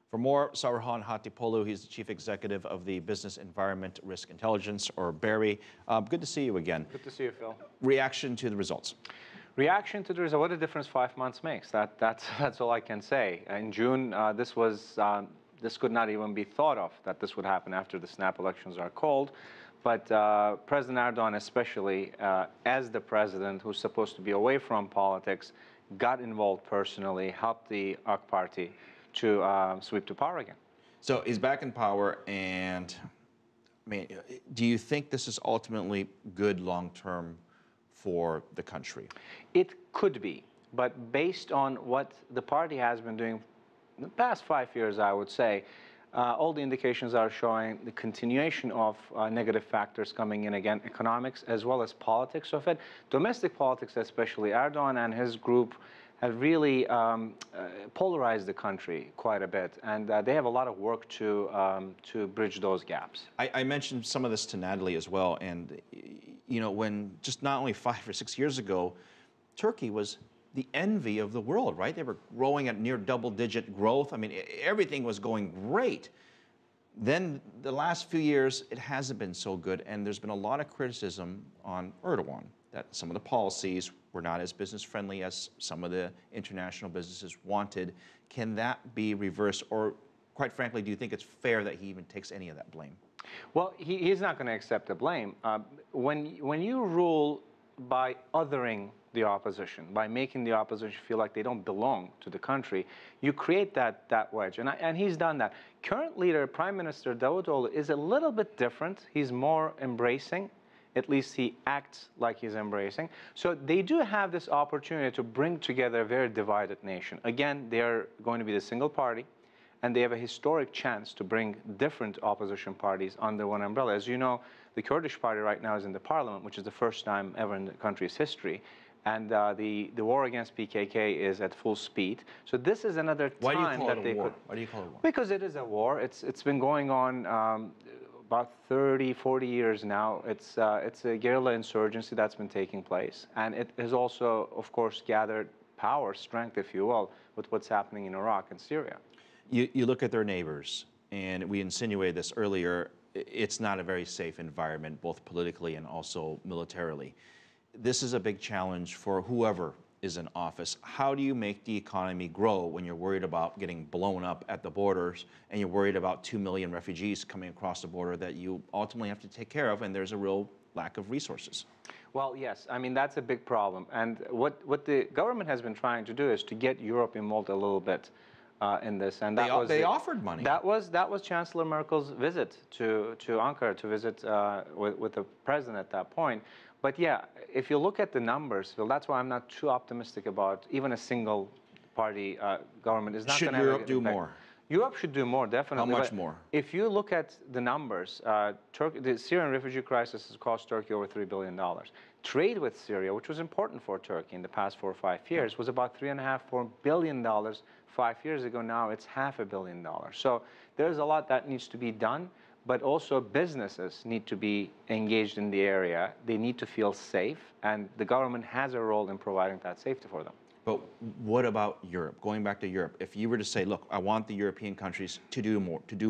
For more, Saruhan Hatipoglu, he's the Chief Executive of the Business Environment Risk Intelligence, or BERI. Good to see you again. Good to see you, Phil. Reaction to the results. Reaction to the result, what a difference 5 months makes. That's all I can say. In June, this could not even be thought of that this would happen after the snap elections are called. But President Erdogan, especially as the president who's supposed to be away from politics, got involved personally, helped the AK Party to sweep to power again. So he's back in power, and I mean, do you think this is ultimately good long-term for the country? It could be, but based on what the party has been doing in the past 5 years, I would say, all the indications are showing the continuation of negative factors coming in again, economics as well as politics of it. Domestic politics, especially Erdogan and his group, have really polarized the country quite a bit, and they have a lot of work to bridge those gaps. I mentioned some of this to Natalie as well, and you know, when just not only 5 or 6 years ago, Turkey was the envy of the world, right? They were growing at near double-digit growth. I mean, everything was going great. Then the last few years, it hasn't been so good, and there's been a lot of criticism on Erdogan, that some of the policies were not as business-friendly as some of the international businesses wanted. Can that be reversed, or quite frankly, do you think it's fair that he even takes any of that blame? Well, he's not going to accept the blame. When you rule by othering the opposition, by making the opposition feel like they don't belong to the country, you create that wedge, and he's done that. Current leader, Prime Minister Davutoğlu, is a little bit different. He's more embracing. At least he acts like he's embracing. So they do have this opportunity to bring together a very divided nation. Again, they're going to be the single party, and they have a historic chance to bring different opposition parties under one umbrella. As you know, the Kurdish party right now is in the parliament, which is the first time ever in the country's history. And the war against PKK is at full speed. So this is another time Why do you call that it they a war? could... Why do you call it a war? Because it is a war. It's been going on about 30, 40 years now. It's a guerrilla insurgency that's been taking place. And it has also, of course, gathered power, strength, if you will, with what's happening in Iraq and Syria. You look at their neighbors, and we insinuated this earlier, it's not a very safe environment, both politically and also militarily. This is a big challenge for whoever is in office. How do you make the economy grow when you're worried about getting blown up at the borders, and you're worried about 2 million refugees coming across the border that you ultimately have to take care of, and there's a real lack of resources? Well, yes. I mean, that's a big problem. And what the government has been trying to do is to get Europe involved a little bit in this. And they offered money. That was Chancellor Merkel's visit to Ankara, to visit with the president at that point. But yeah, if you look at the numbers, Phil, that's why I'm not too optimistic about even a single party government. Is not Should Europe do more? Europe should do more, definitely. How much more? If you look at the numbers, the Syrian refugee crisis has cost Turkey over $3 billion. Trade with Syria, which was important for Turkey in the past 4 or 5 years, was about $3.5, $4 billion 5 years ago. Now it's $500 million. So there's a lot that needs to be done, but also businesses need to be engaged in the area. They need to feel safe, and the government has a role in providing that safety for them. But what about Europe? Going back to Europe, if you were to say, look, I want the European countries to do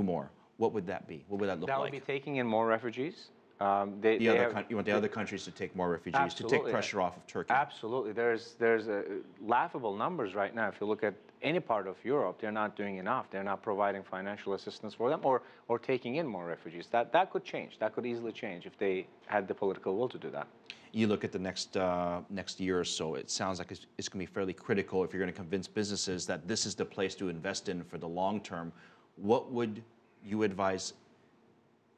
more, what would that be? What would that look like? That would be taking in more refugees. You want the other countries to take more refugees, absolutely, to take pressure off of Turkey? Absolutely. There's laughable numbers right now. If you look at any part of Europe, they're not doing enough. They're not providing financial assistance for them, or taking in more refugees. That could change. That could easily change if they had the political will to do that. You look at the next year or so, it sounds like it's going to be fairly critical if you're going to convince businesses that this is the place to invest in for the long term. What would you advise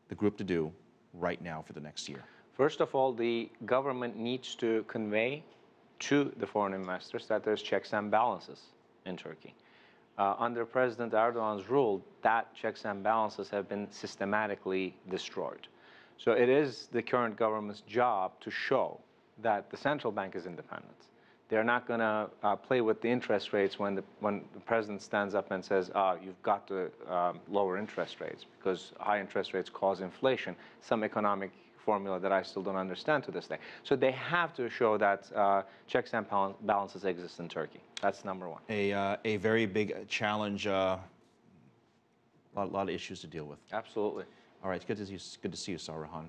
the group to do right now for the next year? First of all, the government needs to convey to the foreign investors that there's checks and balances in Turkey. Under President Erdogan's rule, that checks and balances have been systematically destroyed. So it is the current government's job to show that the central bank is independent. They're not going to play with the interest rates when the president stands up and says, you've got to lower interest rates because high interest rates cause inflation, some economic formula that I still don't understand to this day. So they have to show that checks and balances exist in Turkey. That's number one. A very big challenge A lot of issues to deal with. Absolutely. All right, good to see you, Saruhan.